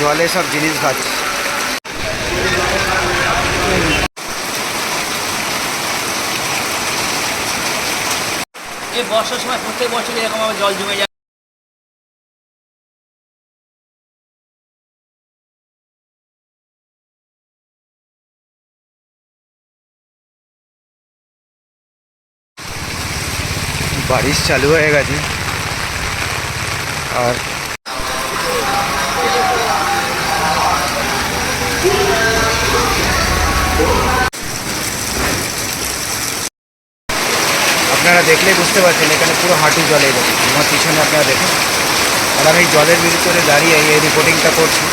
জলে সব জিনিস খাচ্ছে। এই বর্ষার সময় প্রত্যেক বছর এরকম আবার জল জমে যায়। বারিশ চালু হয়ে গেছে। আর আপনারা দেখলেই বুঝতে পারছেন এখানে পুরো হাঁটু জলে গেছে। আমার পিছনে আপনারা দেখুন, আর আমি জলের ভিতরে দাঁড়িয়ে এই রিপোর্টিংটা করছি।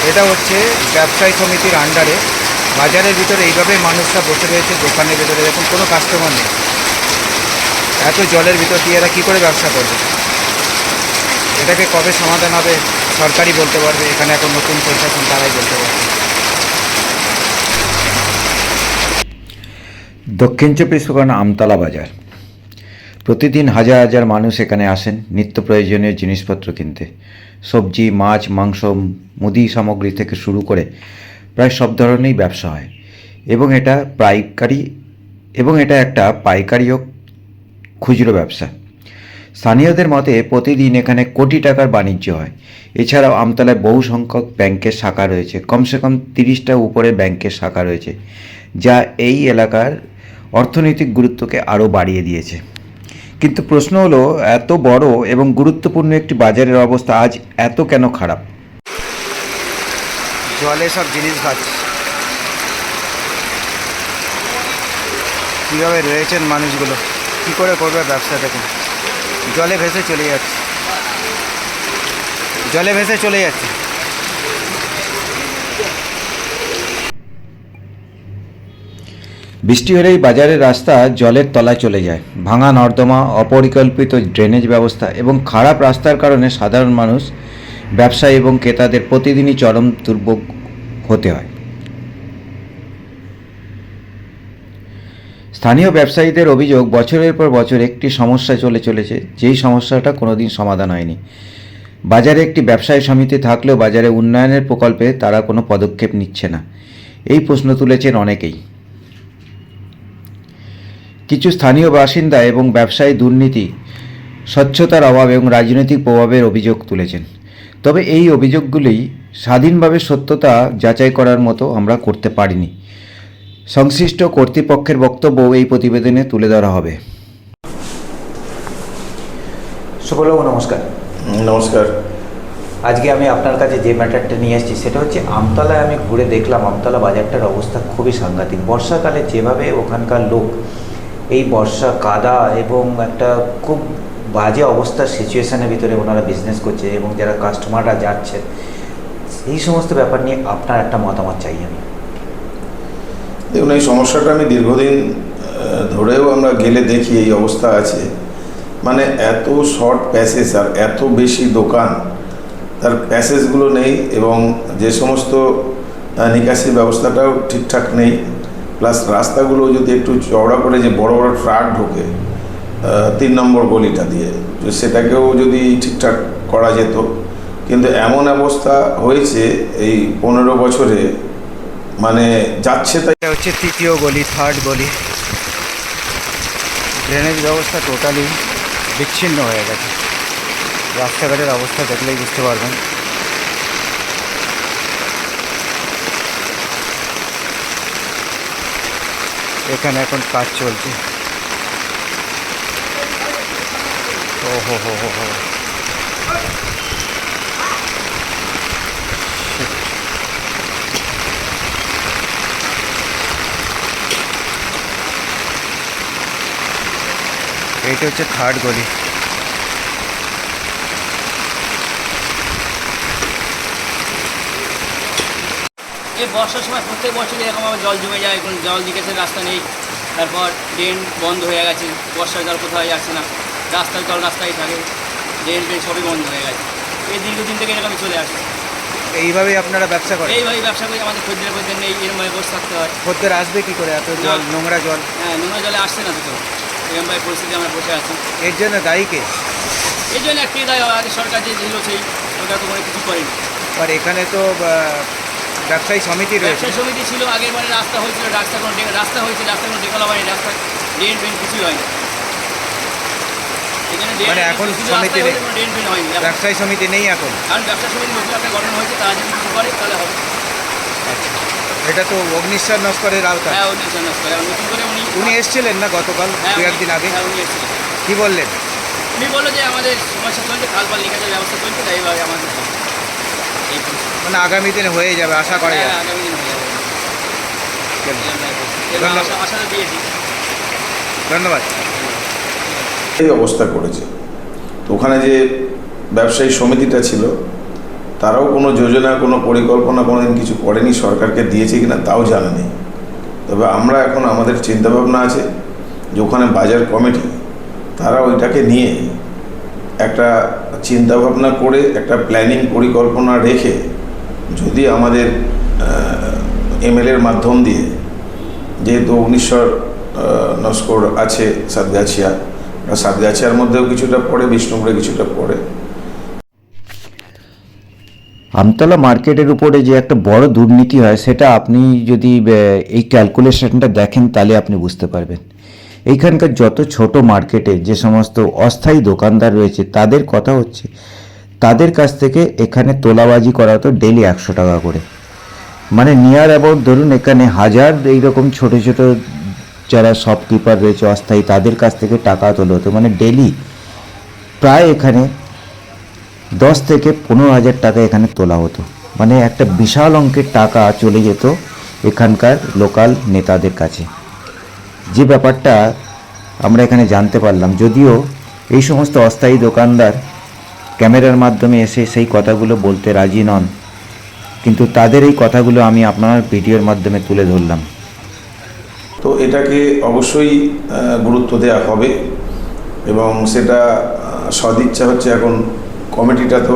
এটা হচ্ছে ব্যবসায়ী সমিতির আন্ডারে বাজারের ভিতরে এইভাবে মানুষরা বসে রয়েছে। দোকানের ভিতরে দেখুন কোনো কাস্টমার নেই। এত জলের ভিতর দিয়ে এরা কী করে ব্যবসা করবে? এটাকে কবে সমাধান হবে সরকারই বলতে পারবে। এখানে এখন নতুন প্রশাসন, তারাই বলতে পারবে। দক্ষিণ চব্বিশ পরগনা আমতলা বাজার। প্রতিদিন হাজার হাজার মানুষ এখানে আসেন নিত্য প্রয়োজনীয় জিনিসপত্র কিনতে। সবজি, মাছ, মাংস, মুদি সামগ্রী থেকে শুরু করে প্রায় সব ধরনেরই ব্যবসা হয় এবং এটা একটা পাইকারি ও খুচরো ব্যবসা। স্থানীয়দের মতে প্রতিদিন এখানে কোটি টাকার বাণিজ্য হয়। এছাড়াও আমতলায় বহু সংখ্যক ব্যাংকের শাখা রয়েছে, কমসে কম 30টা উপরে ব্যাংকের শাখা রয়েছে, যা এই এলাকার অর্থনৈতিক গুরুত্বকে আরও বাড়িয়ে দিয়েছে। কিন্তু প্রশ্ন হলো, এত বড় এবং গুরুত্বপূর্ণ একটি বাজারের অবস্থা আজ এত কেন খারাপ? জলে সব জিনিস খাচ্ছে। কীভাবে রয়েছেন মানুষগুলো, কী করে করবে ব্যবসা? দেখুন জলে ভেসে চলে যাচ্ছে, জলে ভেসে চলে যাচ্ছে। বৃষ্টি হলেই বাজারের রাস্তা জলের তলায় চলে যায়। ভাঙা নর্দমা, অপরিকল্পিত ড্রেনেজ ব্যবস্থা এবং খারাপ রাস্তার কারণে সাধারণ মানুষ, ব্যবসায়ী এবং ক্রেতাদের প্রতিদিনই চরম দুর্ভোগ হতে হয়। স্থানীয় ব্যবসায়ীদের অভিযোগ, বছরের পর বছর একটি সমস্যা চলেছে, যেই সমস্যাটা কোনোদিন সমাধান হয়নি। বাজারে একটি ব্যবসায়ী সমিতি থাকলেও বাজারে উন্নয়নের প্রকল্পে তারা কোনো পদক্ষেপ নিচ্ছে না, এই প্রশ্ন তুলেছেন অনেকেই। কিছু স্থানীয় বাসিন্দা এবং ব্যবসায়ী দুর্নীতি, স্বচ্ছতার অভাব এবং রাজনৈতিক প্রভাবের অভিযোগ তুলেছেন। তবে এই অভিযোগগুলি স্বাধীনভাবে সত্যতা যাচাই করার মতো আমরা করতে পারিনি। সংশ্লিষ্ট কর্তৃপক্ষের বক্তব্য এই প্রতিবেদনে তুলে ধরা হবে। সুবলবাবু নমস্কার। নমস্কার। আজকে আমি আপনার কাছে যে ম্যাটারটা নিয়ে এসেছি সেটা হচ্ছে আমতলায় আমি ঘুরে দেখলাম আমতলা বাজারটার অবস্থা খুবই সাংঘাতিক। বর্ষাকালে যেভাবে ওখানকার লোক এই বর্ষা, কাদা এবং একটা খুব বাজে অবস্থার সিচুয়েশানের ভিতরে ওনারা বিজনেস করছে এবং যারা কাস্টমাররা যাচ্ছে, এই সমস্ত ব্যাপার নিয়ে আপনার একটা মতামত চাই আমি। দেখুন, এই সমস্যাটা আমি দীর্ঘদিন ধরেও আমরা গেলে দেখি এই অবস্থা আছে। মানে এত শর্ট প্যাসেজ আর এত বেশি দোকান, তার প্যাসেজগুলো নেই এবং যে সমস্ত নিকাশির ব্যবস্থাটাও ঠিকঠাক নেই। প্লাস রাস্তাগুলো যদি একটু চওড়া করে, যে বড় বড় ট্রাক ঢোকে 3 নম্বর গলিটা দিয়ে, সেটাকেও যদি ঠিকঠাক করা যেত। কিন্তু এমন অবস্থা হয়েছে এই 15 বছরে, মানে যাচ্ছে তাই। এটা হচ্ছে 3য় গলি, 3rd গলি। ড্রেনেজ ব্যবস্থা টোটালি বিচ্ছিন্ন হয়ে গেছে। রাস্তাঘাটের অবস্থা দেখলেই বুঝতে পারবেন। এখানে এখন কাজ চলছে। ও হো হো হো হো, এইটা হচ্ছে 3rd গলি। এই বর্ষার সময় প্রত্যেক বছর এরকম আবার জল জমে যায়। এখন জল নিকাশের রাস্তা নেই, তারপর ড্রেন বন্ধ হয়ে গেছে, বর্ষার জল কোথাও যাচ্ছে না, রাস্তার জল রাস্তায় থাকে, ড্রেন ফ্রেন সবই বন্ধ হয়ে গেছে। এই দীর্ঘদিন থেকে এরকমই চলে আসে। এইভাবেই আপনারা ব্যবসা করেন? এইভাবেই ব্যবসা করি, আমাদের খদ্দের নেই, এরমভাবে বসে থাকতে হয়। খদ্দের আসবে কী করে? এত জল, নোংরা জল। হ্যাঁ, নোংরা জলে আসছে না তো, এরকমভাবে পরিস্থিতি আমরা বসে আছি। এর জন্য দায়ী কে? এই জন্য একটি দায়, আগে সরকার যে ছিল সেই সরকার তো কোনো কিছু করেনি। আর এখানে তো ব্যবসায়ী সমিতি রয়েছে। ব্যবসায়ী সমিতি ছিল, আগের বারে রাস্তা হয়েছিল, রাস্তা কোনো ডেকলা হয়নি, রাস্তা ড্রেন ফ্রেন কিছুই হয়নি এখানে। মানে এখন সমিতি নেই, ড্রেন ফ্রেন হয়নি, ব্যবসায়ী সমিতি নেই এখন। কারণ ব্যবসায়ী সমিতি নতুন একটা গঠন হয়েছে, তারা যদি কিছু করে তাহলে হবে। এটা তো অগ্নিশ্বর নস্করের আওতা। হ্যাঁ, উনি জানাস করে নতুন করে উনি এসেছিলেন না গতকাল, হ্যাঁ, দু একদিন আগে? হ্যাঁ, উনি এসেছিলেন। কি বললেন? উনি বললো যে আমাদের সমস্যা চলছে, খালপাল লিখাতে ব্যবস্থা চলছে, তাই এইভাবে আমাদের এই মানে আগামী দিনে হয়ে যাবে আশা করা হ্যাঁ, যায়। আগামী দিন হয়ে যাবে। ধন্যবাদ। আশাটা দিয়েছি। ধন্যবাদ। এই অবস্থা করেছে। তো ওখানে যে ব্যবসায়ী সমিতিটা ছিল তারাও কোনো যোজনা, কোনো পরিকল্পনা কোনোদিন কিছু করেনি, সরকারকে দিয়েছে কিনা তাও জানা নেই। তবে আমরা এখন আমাদের চিন্তাভাবনা আছে যে ওখানে বাজার কমিটি তারা ওইটাকে নিয়ে একটা চিন্তাভাবনা করে একটা প্ল্যানিং পরিকল্পনা রেখে যদি আমাদের এমএলএর মাধ্যম দিয়ে, যেহেতু অগ্নিশ্বর নস্কর আছে সাতগাছিয়ার মধ্যেও কিছুটা পড়ে, বিষ্ণুপুরে কিছুটা পড়ে। আমতলা মার্কেটের উপরে যে একটা বড় দুর্নীতি হয় সেটা আপনি যদি এই ক্যালকুলেশনটা দেখেন তাহলে আপনি বুঝতে পারবেন। এইখানকার যত ছোট মার্কেটে যে সমস্ত অস্থায়ী দোকানদার রয়েছে তাদের কথা হচ্ছে, তাদের কাছ থেকে এখানে তোলাবাজি করা হতো ডেলি 100 টাকা করে। মানে নিয়ার অ্যাবাউট ধরুন এখানে হাজার এইরকম ছোট ছোট যারা শপকিপার রয়েছে অস্থায়ী, তাদের কাছ থেকে টাকা তোলা হতো। মানে ডেলি প্রায় এখানে 10 থেকে 15,000 টাকা এখানে তোলা হতো। মানে একটা বিশাল অঙ্কের টাকা চলে যেত এখানকার লোকাল নেতাদের কাছে। যে ব্যাপারটা আমরা এখানে জানতে পারলাম, যদিও এই সমস্ত অস্থায়ী দোকানদার ক্যামেরার মাধ্যমে এসে সেই কথাগুলো বলতে রাজি নন, কিন্তু তাদের এই কথাগুলো আমি আপনার ভিডিওর মাধ্যমে তুলে ধরলাম। তো এটাকে অবশ্যই গুরুত্ব দেওয়া হবে এবং সেটা সদিচ্ছা হচ্ছে। এখন কমিটিটা তো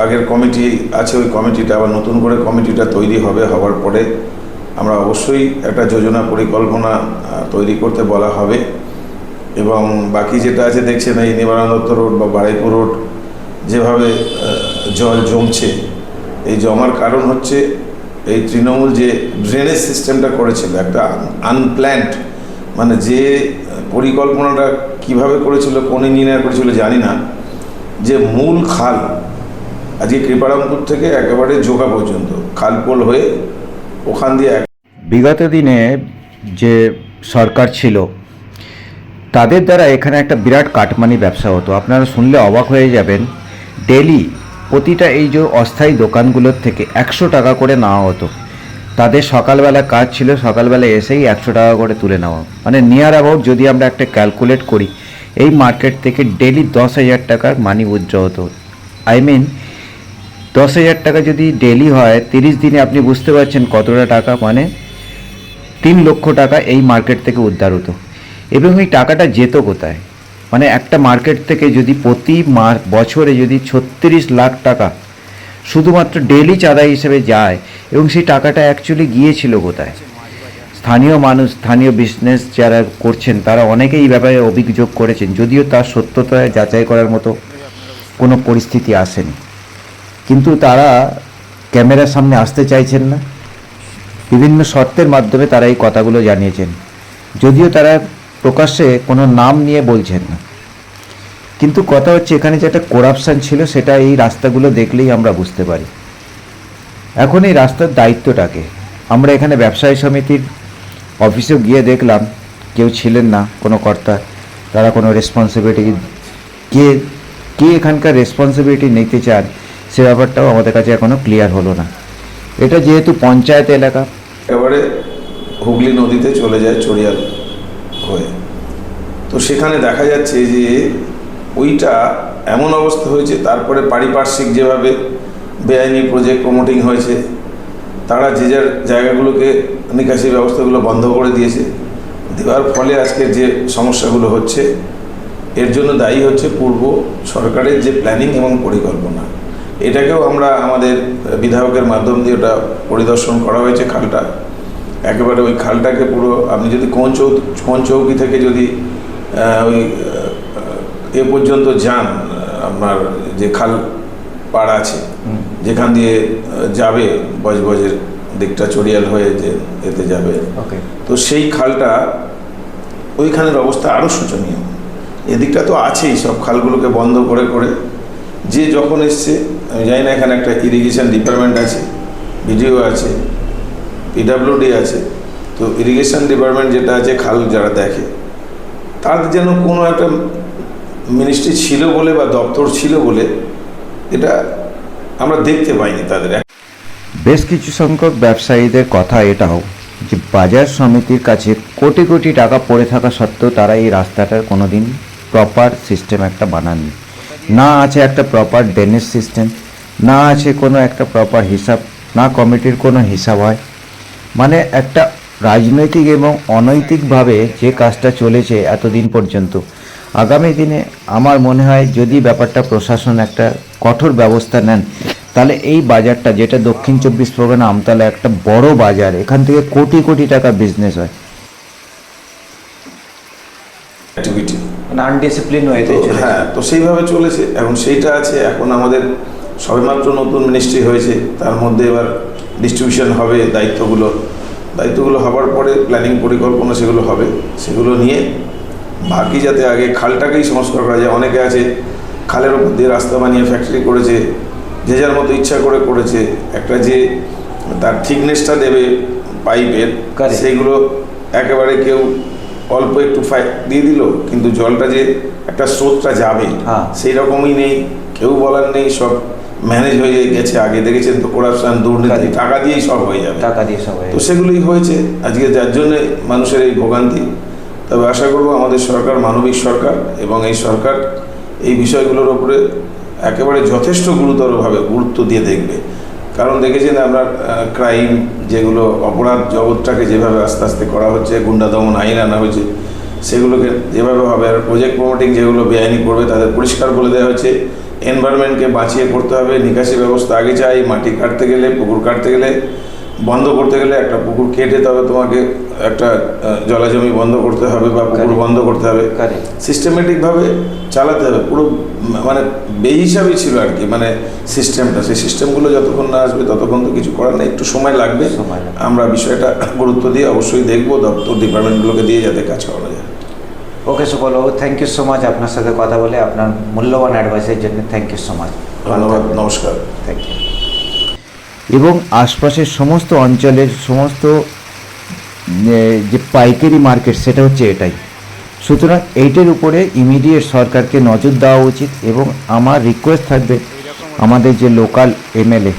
আগের কমিটি আছে, ওই কমিটিটা আবার নতুন করে কমিটিটা তৈরি হবে। হওয়ার পরে আমরা অবশ্যই একটা যোজনা পরিকল্পনা তৈরি করতে বলা হবে এবং বাকি যেটা আছে দেখছেন এই নিবারণ দত্ত রোড বা বারুইপুর রোড যেভাবে জল জমছে, এই জমার কারণ হচ্ছে এই তৃণমূল যে ড্রেনেজ সিস্টেমটা করেছিল, একটা আনপ্ল্যান্ড, মানে যে পরিকল্পনাটা কিভাবে করেছিল, কোন ইঞ্জিনিয়ার করেছিল জানি না, যে মূল খাল আজকে কৃপারামপুর থেকে একেবারে জোকা পর্যন্ত খালপোল হয়ে ওখান দিয়ে। বিগত দিনে যে সরকার ছিল তাদের দ্বারা এখানে একটা বিরাট কাটমানি ব্যবসা হতো। আপনারা শুনলে অবাক হয়ে যাবেন, ডেলি প্রতিটা এই যে অস্থায়ী দোকানগুলোর থেকে 100 টাকা করে নেওয়া হতো। তাদের সকালবেলা কাজ ছিল, সকালবেলা এসেই 100 টাকা করে তুলে নেওয়া। মানে নিয়ার অ্যাবাউট যদি আমরা একটা ক্যালকুলেট করি, এই মার্কেট থেকে ডেলি 10,000 টাকার মানি উইথড্র হতো। আই মিন 10,000 টাকা যদি ডেলি হয়, 30 দিনে আপনি বুঝতে পারছেন কতটা টাকা, মানে 3 লক্ষ টাকা এই মার্কেট থেকে উদ্ধার হতো। এবং এই টাকাটা যেত কোথায়? মানে একটা মার্কেট থেকে যদি প্রতি বছরে যদি 36 লাখ টাকা শুধুমাত্র ডেলি চাঁদা হিসেবে যায়, এবং সেই টাকাটা অ্যাকচুয়ালি গিয়েছিল কোথায়? স্থানীয় মানুষ, স্থানীয় বিজনেস যারা করছেন তারা অনেকেই এই ব্যাপারে অভিযোগ করেছেন, যদিও তার সত্যতা যাচাই করার মতো কোনো পরিস্থিতি আসেনি। কিন্তু তারা ক্যামেরার সামনে আসতে চাইছেন না। বিভিন্ন শর্তের মাধ্যমে তারা এই কথাগুলো জানিয়েছেন, যদিও তারা প্রকাশ্যে কোনো নাম নিয়ে বলছেন না। কিন্তু কথা হচ্ছে এখানে যে একটা করাপশান ছিল সেটা এই রাস্তাগুলো দেখলেই আমরা বুঝতে পারি। এখন এই রাস্তার দায়িত্বটাকে আমরা এখানে ব্যবসায়ী সমিতির অফিসেও গিয়ে দেখলাম কেউ ছিলেন না, কোনো কর্তা। তারা কোনো রেসপন্সিবিলিটি কে এখানকার রেসপন্সিবিলিটি নিতে চান সে ব্যাপারটাও আমাদের কাছে এখনও ক্লিয়ার হলো না। এটা যেহেতু পঞ্চায়েত এলাকা, একেবারে হুগলি নদীতে চলে যায় চড়িয়াল হয়ে, তো সেখানে দেখা যাচ্ছে যে ওইটা এমন অবস্থা হয়েছে। তারপরে পারিপার্শ্বিক যেভাবে বেআইনি প্রজেক্ট প্রমোটিং হয়েছে, তারা যে যার জায়গাগুলোকে নিকাশি ব্যবস্থাগুলো বন্ধ করে দিয়েছে। দেওয়ার ফলে আজকের যে সমস্যাগুলো হচ্ছে, এর জন্য দায়ী হচ্ছে পূর্ব সরকারের যে প্ল্যানিং এবং পরিকল্পনা। এটাকেও আমরা আমাদের বিধায়কের মাধ্যম দিয়ে ওটা পরিদর্শন করা হয়েছে। খালটা একেবারে ওই খালটাকে পুরো আপনি যদি কোন চৌকি থেকে যদি ওই এ পর্যন্ত যান, আপনার যে খাল পাড় আছে যেখান দিয়ে যাবে বজবজের দিকটা চড়িয়াল হয়ে যে এতে যাবে, ওকে। তো সেই খালটা ওইখানের অবস্থা আরও শোচনীয়। এদিকটা তো আছেই, সব খালগুলোকে বন্ধ করে করে যে যখন এসছে, আমি জানি না এখানে একটা ইরিগেশন ডিপার্টমেন্ট আছে, ভিডিও আছে, পিডাব্লিউডি আছে, তো ইরিগেশন ডিপার্টমেন্ট যেটা আছে খাল যারা দেখে তাদের যেন কোনো একটা মিনিস্ট্রি ছিল বলে বা দপ্তর ছিল বলে এটা আমরা দেখতে পাইনি তাদের। বেশ কিছু সংখ্যক ব্যবসায়ীদের কথা এটাও যে বাজার সমিতির কাছে কোটি কোটি টাকা পড়ে থাকা সত্ত্বেও তারা এই রাস্তাটার কোনো দিন প্রপার সিস্টেম একটা বানাননি। না আছে একটা প্রপার ড্রেনেজ সিস্টেম, না আছে কোনো একটা প্রপার হিসাব, না কমিটির কোনো হিসাব হয়। মানে একটা রাজনৈতিক এবং অনৈতিকভাবে যে কাজটা চলেছে এতদিন পর্যন্ত, আগামী দিনে আমার মনে হয় যদি ব্যাপারটা প্রশাসন একটা কঠোর ব্যবস্থা নেন, তাহলে এই বাজারটা, যেটা দক্ষিণ 24 পরগনা আমতলা একটা বড় বাজার, এখান থেকে কোটি কোটি টাকা বিজনেস হয়। অ্যাক্টিভিটি মানে আনডিসিপ্লিন হয়ে হ্যাঁ, তো সেইভাবে চলেছে। এখন সেইটা আছে। এখন আমাদের সবেমাত্র নতুন মিনিস্ট্রি হয়েছে, তার মধ্যে এবার ডিস্ট্রিবিউশন হবে দায়িত্বগুলো হবার পরে প্ল্যানিং পরিকল্পনা সেগুলো হবে, সেগুলো নিয়ে বাকি যাতে আগে খালটাকেই সংস্কার করা যায়। অনেকে আছে খালের উপর দিয়ে রাস্তা বানিয়ে ফ্যাক্টরি করেছে, যে যার মতো ইচ্ছা করে করেছে। একটা যে তার থিকনেসটা দেবে পাইপের, সেইগুলো একেবারে কেউ অল্প একটু দিয়ে দিল, কিন্তু জলটা যে একটা স্রোতটা যাবে সেই রকমই নেই, কেউ বলার নেই, সব ম্যানেজ হয়ে গেছে। আগে দেখেছেন তো করাপশন, দুর্নীতি, টাকা দিয়েই সব হয়ে যাবে, টাকা দিয়ে সব। তো সেগুলোই হয়েছে আজকে, যার জন্য মানুষের এই ভোগান্তি। তবে আশা করব আমাদের সরকার মানবিক সরকার, এবং এই সরকার এই বিষয়গুলোর উপরে একেবারে যথেষ্ট গুরুতরভাবে গুরুত্ব দিয়ে দেখবে। কারণ দেখেছেন আমরা ক্রাইম, যেগুলো অপরাধ জগৎটাকে যেভাবে আস্তে আস্তে করা হচ্ছে, গুন্ডা দমন আইন আনা হয়েছে, সেগুলোকে যেভাবে হবে। আর প্রজেক্ট প্রমোটিং যেগুলো বেআইনি করবে তাদের পরিষ্কার বলে দেওয়া হচ্ছে, এনভায়রনমেন্টকে বাঁচিয়ে করতে হবে, নিকাশি ব্যবস্থা আগে চাই। মাটি কাটতে গেলে, পুকুর কাটতে গেলে, বন্ধ করতে গেলে, একটা পুকুর কেটে তবে তোমাকে একটা জলাজমি বন্ধ করতে হবে বা পুকুর বন্ধ করতে হবে, সিস্টেমেটিকভাবে চালাতে হবে। পুরো মানে বেহিসাবই ছিল আর কি, মানে সিস্টেমটা। সেই সিস্টেমগুলো যতক্ষণ না আসবে ততক্ষণ তো কিছু করার নেই, একটু সময় লাগবে। আমরা বিষয়টা গুরুত্ব দিয়ে অবশ্যই দেখবো, দপ্তর ডিপার্টমেন্টগুলোকে দিয়ে যাতে কাজ করা যায়। ওকে সুবল বাবু, থ্যাংক ইউ সো মাচ আপনার সাথে কথা বলে, আপনার মূল্যবান অ্যাডভাইসের জন্য থ্যাংক ইউ সো মাচ। ধন্যবাদ, নমস্কার। Thank you. এবং আশপাশের সমস্ত অঞ্চলের সমস্ত যে পাইকারি মার্কেট, সেটা হচ্ছে এটাই। সুতরাং এইটার উপরে ইমিডিয়েট সরকারকে নজর দেওয়া উচিত। এবং আমার রিকোয়েস্ট থাকবে আমাদের যে লোকাল এমএলএ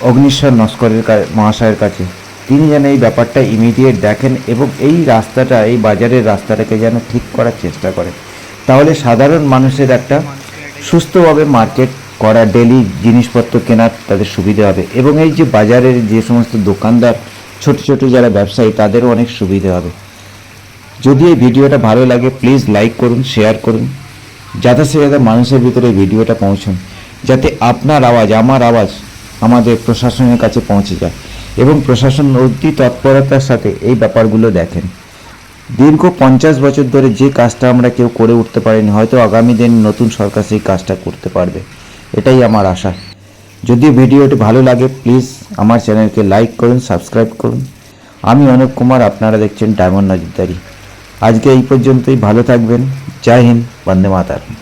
অগ্নিশ্বর নস্করের মহাশয়ের কাছে, তিনি যেন এই ব্যাপারটা ইমিডিয়েট দেখেন এবং এই রাস্তাটা, এই বাজারের রাস্তাটাকে যেন ঠিক করার চেষ্টা করেন। তাহলে সাধারণ মানুষের একটা সুস্থভাবে মার্কেট করা, ডেলি জিনিসপত্র কেনার তাদের সুবিধা হবে। এবং এই যে বাজারের যে সমস্ত দোকানদার, ছোট ছোট যারা ব্যবসায়ী, তাদেরও অনেক সুবিধা হবে। যদি এই ভিডিওটা ভালো লাগে প্লিজ লাইক করুন, শেয়ার করুন, যাতে সে যাতে মানুষের ভিতরে এই ভিডিওটা পৌঁছন, যাতে আপনার আওয়াজ, আমার আওয়াজ আমাদের প্রশাসনের কাছে পৌঁছে যায় এবং প্রশাসন অতি তৎপরতার সাথে এই ব্যাপারগুলো দেখেন। দীর্ঘ 50 বছর ধরে যে কাজটা আমরা কেউ করে উঠতে পারিনি, হয়তো আগামী দিন নতুন সরকার সেই কাজটা করতে পারবে, এটাই আমার আশা। যদি ভিডিওটি ভালো লাগে প্লিজ আমার চ্যানেলকে লাইক করুন, সাবস্ক্রাইব করুন। আমি অনুপ কুমার, আপনারা দেখছেন ডায়মন্ড নজরদারি। আজকে এই পর্যন্তই, ভালো থাকবেন। জয় হিন্দ, বন্দে মাতরম।